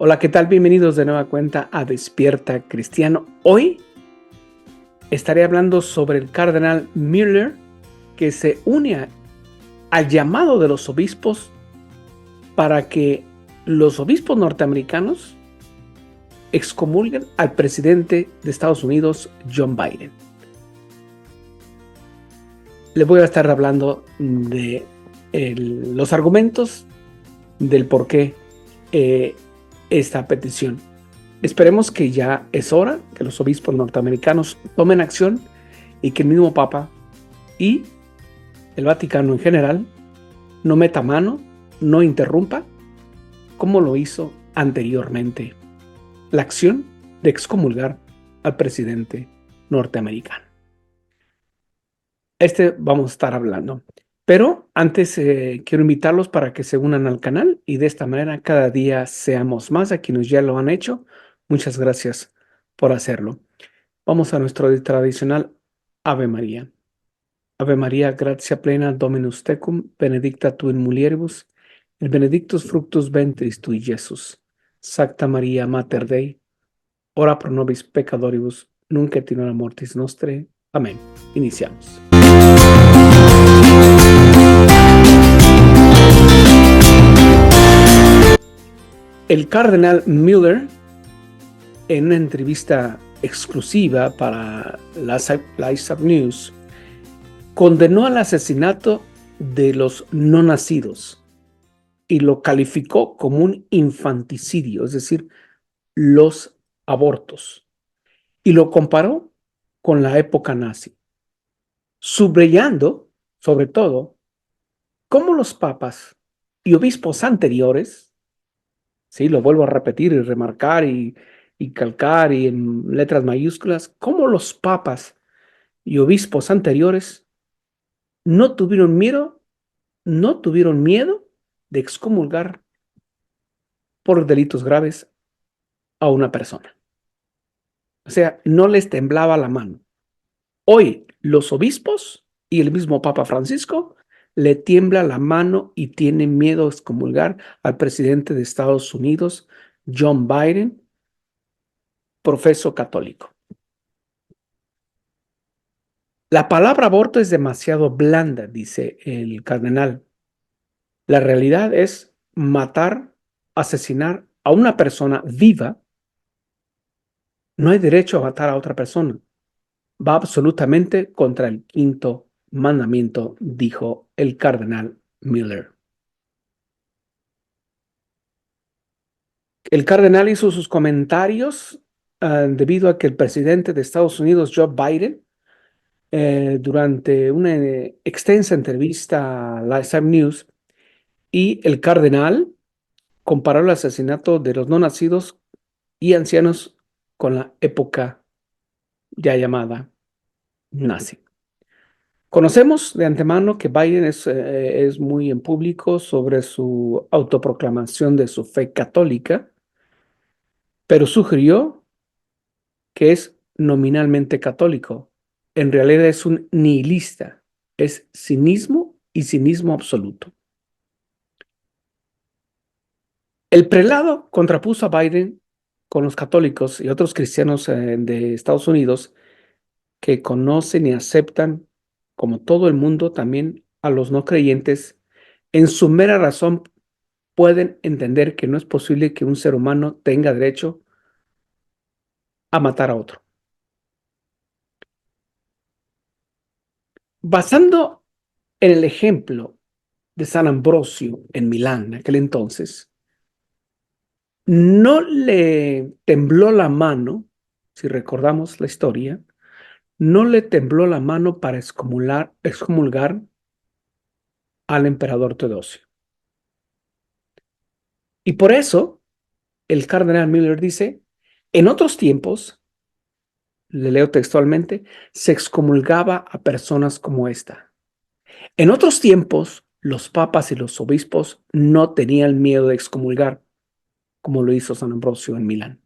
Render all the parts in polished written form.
Hola, ¿qué tal? Bienvenidos de nueva cuenta a Despierta Cristiano. Hoy estaré hablando sobre el cardenal Müller, que se une al llamado de los obispos para que los obispos norteamericanos excomulguen al presidente de Estados Unidos, John Biden. Les voy a estar hablando de los argumentos del por qué esta petición. Esperemos que ya es hora que los obispos norteamericanos tomen acción y que el mismo Papa y el Vaticano en general no meta mano, no interrumpa, como lo hizo anteriormente, la acción de excomulgar al presidente norteamericano. Vamos a estar hablando. Pero antes quiero invitarlos para que se unan al canal y de esta manera cada día seamos más. A quienes ya lo han hecho, muchas gracias por hacerlo. Vamos a nuestro tradicional Ave María. Ave María, gratia plena, Dominus tecum, benedicta tu in mulieribus, et benedictus fructus ventris tui, Iesus. Sancta Maria, Mater Dei, ora pro nobis peccatoribus, nunc et in hora mortis nostrae. Amén. Iniciamos. El cardenal Müller, en una entrevista exclusiva para la ISAB News, condenó al asesinato de los no nacidos y lo calificó como un infanticidio, es decir, los abortos, y lo comparó con la época nazi, subrayando, sobre todo, cómo los papas y obispos anteriores, sí, lo vuelvo a repetir y remarcar y calcar y en letras mayúsculas, cómo los papas y obispos anteriores no tuvieron miedo de excomulgar por delitos graves a una persona. O sea, no les temblaba la mano. Hoy los obispos y el mismo Papa Francisco le tiembla la mano y tienen miedo de excomulgar al presidente de Estados Unidos, John Biden, profeso católico. La palabra aborto es demasiado blanda, dice el cardenal. La realidad es matar, asesinar a una persona viva. No hay derecho a matar a otra persona. Va absolutamente contra el quinto mandamiento, dijo el cardenal Müller. El cardenal hizo sus comentarios debido a que el presidente de Estados Unidos, Joe Biden, durante una extensa entrevista a la ISAB News, y el cardenal comparó el asesinato de los no nacidos y ancianos con la época ya llamada nazi. Conocemos de antemano que Biden es muy en público sobre su autoproclamación de su fe católica, pero sugirió que es nominalmente católico. En realidad es un nihilista, es cinismo y cinismo absoluto. El prelado contrapuso a Biden con los católicos y otros cristianos de Estados Unidos que conocen y aceptan, como todo el mundo, también a los no creyentes. En su mera razón pueden entender que no es posible que un ser humano tenga derecho a matar a otro. Basando en el ejemplo de San Ambrosio en Milán, en aquel entonces, no le tembló la mano, si recordamos la historia, no le tembló la mano para excomulgar al emperador Teodosio. Y por eso el cardenal Müller dice, en otros tiempos, le leo textualmente, se excomulgaba a personas como esta. En otros tiempos, los papas y los obispos no tenían miedo de excomulgar, como lo hizo San Ambrosio en Milán.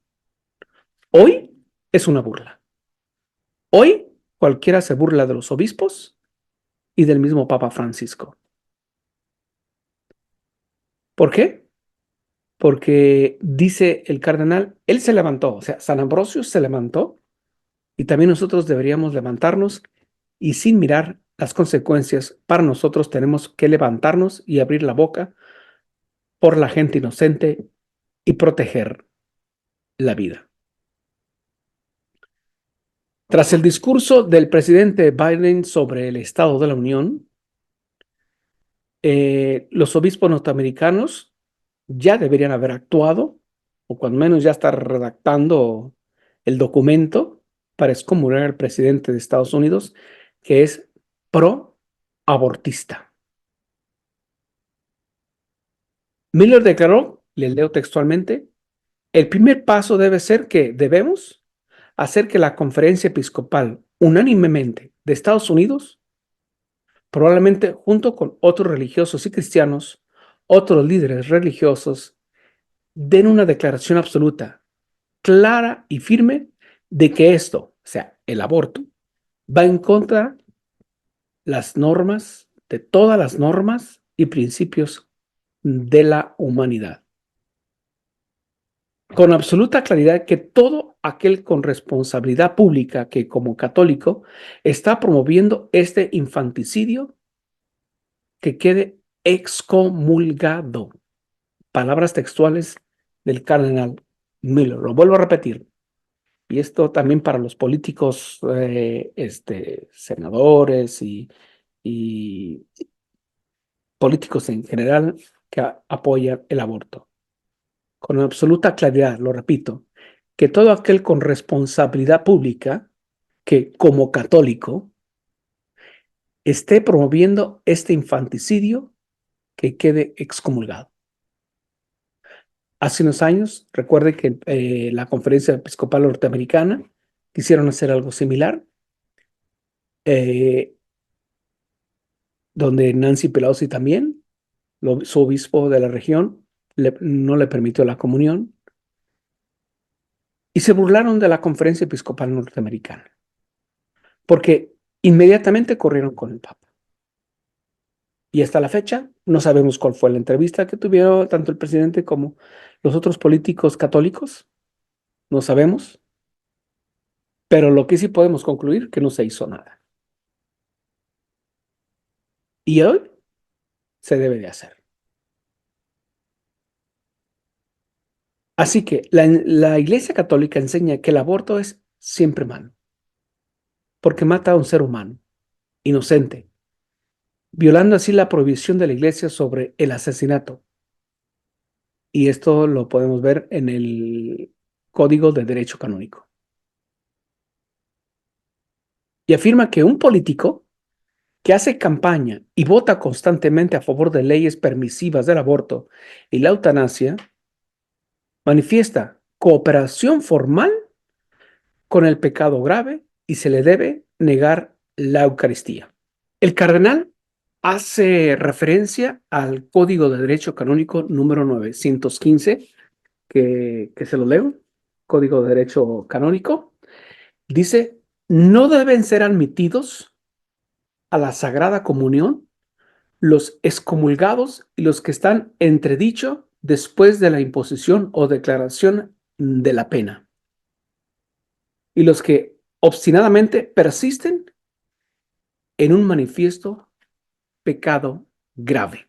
Hoy es una burla. Hoy cualquiera se burla de los obispos y del mismo Papa Francisco. ¿Por qué? porque dice el cardenal, él se levantó, o sea, San Ambrosio se levantó y también nosotros deberíamos levantarnos y sin mirar las consecuencias, para nosotros tenemos que levantarnos y abrir la boca por la gente inocente y proteger la vida. Tras el discurso del presidente Biden sobre el Estado de la Unión, los obispos norteamericanos ya deberían haber actuado, o cuando menos ya estar redactando el documento para excomulgar al presidente de Estados Unidos, que es pro-abortista. Miller declaró, le leo textualmente, el primer paso debe ser que debemos hacer que la conferencia episcopal unánimemente de Estados Unidos, probablemente junto con otros religiosos y cristianos, otros líderes religiosos, den una declaración absoluta, clara y firme de que esto, o sea, el aborto, va en contra las normas, de todas las normas y principios de la humanidad. Con absoluta claridad que todo aquel con responsabilidad pública que como católico está promoviendo este infanticidio que quede excomulgado. Palabras textuales del cardenal Miller. Lo vuelvo a repetir. Y esto también para los políticos, senadores y políticos en general que apoyan el aborto. Con absoluta claridad, lo repito, que todo aquel con responsabilidad pública que como católico esté promoviendo este infanticidio que quede excomulgado. Hace unos años, recuerde que la Conferencia Episcopal Norteamericana quisieron hacer algo similar, eh, donde Nancy Pelosi también, su obispo de la región, no le permitió la comunión y se burlaron de la Conferencia Episcopal Norteamericana, porque inmediatamente corrieron con el Papa. Y hasta la fecha no sabemos cuál fue la entrevista que tuvieron tanto el presidente como los otros políticos católicos, no sabemos, pero lo que sí podemos concluir que no se hizo nada. Y hoy se debe de hacer. Así que la Iglesia Católica enseña que el aborto es siempre malo, porque mata a un ser humano, inocente, violando así la prohibición de la Iglesia sobre el asesinato. Y esto lo podemos ver en el Código de Derecho Canónico. Y afirma que un político que hace campaña y vota constantemente a favor de leyes permisivas del aborto y la eutanasia, manifiesta cooperación formal con el pecado grave y se le debe negar la Eucaristía. El cardenal hace referencia al Código de Derecho Canónico número 915, que se lo leo, Código de Derecho Canónico, dice, no deben ser admitidos a la Sagrada Comunión los excomulgados y los que están entredicho después de la imposición o declaración de la pena, y los que obstinadamente persisten en un manifiesto pecado grave.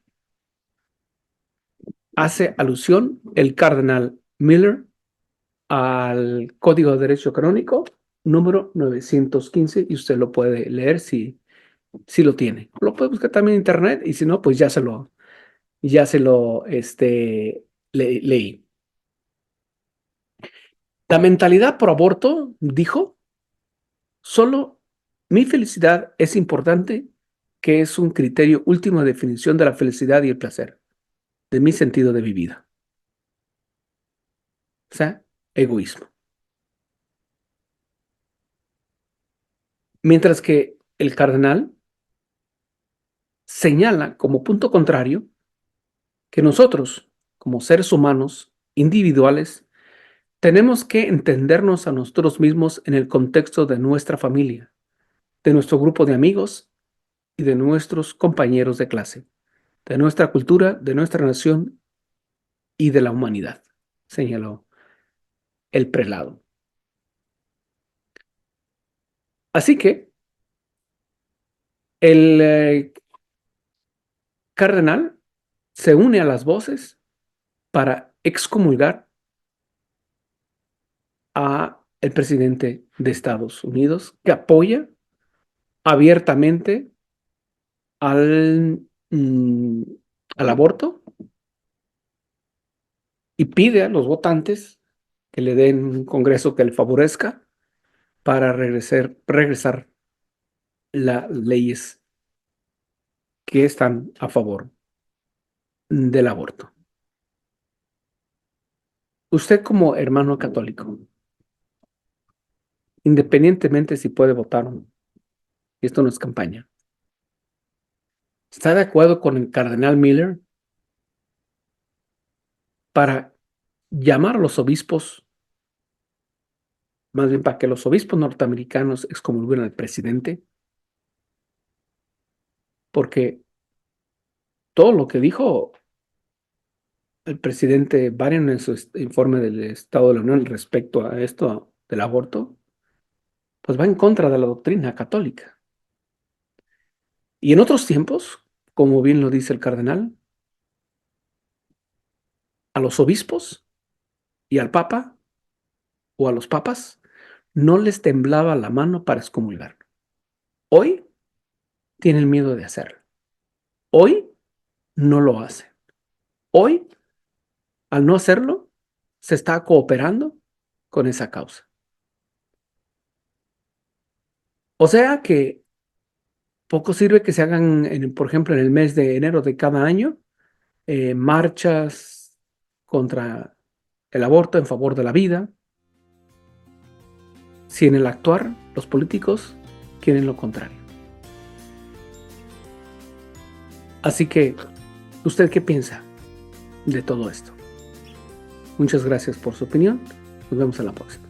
Hace alusión el cardenal Miller al Código de Derecho Canónico número 915 y usted lo puede leer si lo tiene. Lo puede buscar también en internet y si no, pues leí. La mentalidad pro aborto dijo, solo mi felicidad es importante, que es un criterio último de definición de la felicidad y el placer, de mi sentido de mi vida. O sea, egoísmo. Mientras que el cardenal señala como punto contrario que nosotros, como seres humanos individuales, tenemos que entendernos a nosotros mismos en el contexto de nuestra familia, de nuestro grupo de amigos y de nuestros compañeros de clase, de nuestra cultura, de nuestra nación y de la humanidad, señaló el prelado. Así que el cardenal se une a las voces para excomulgar a el presidente de Estados Unidos, que apoya abiertamente al, mm, al aborto y pide a los votantes que le den un Congreso que le favorezca para regresar las leyes que están a favor del aborto. Usted como hermano católico, independientemente si puede votar o no, y esto no es campaña, ¿está de acuerdo con el cardenal Miller para llamar a los obispos, más bien para que los obispos norteamericanos excomulguen al presidente? Porque todo lo que dijo el presidente Biden en su informe del Estado de la Unión respecto a esto del aborto, pues va en contra de la doctrina católica. Y en otros tiempos, como bien lo dice el cardenal, a los obispos y al papa o a los papas no les temblaba la mano para excomulgar. Hoy tienen miedo de hacerlo. Hoy no lo hacen. Hoy, al no hacerlo, se está cooperando con esa causa. O sea que poco sirve que se hagan, por ejemplo, en el mes de enero de cada año, marchas contra el aborto en favor de la vida, si en el actuar los políticos quieren lo contrario. Así que, ¿usted qué piensa de todo esto? Muchas gracias por su opinión. Nos vemos en la próxima.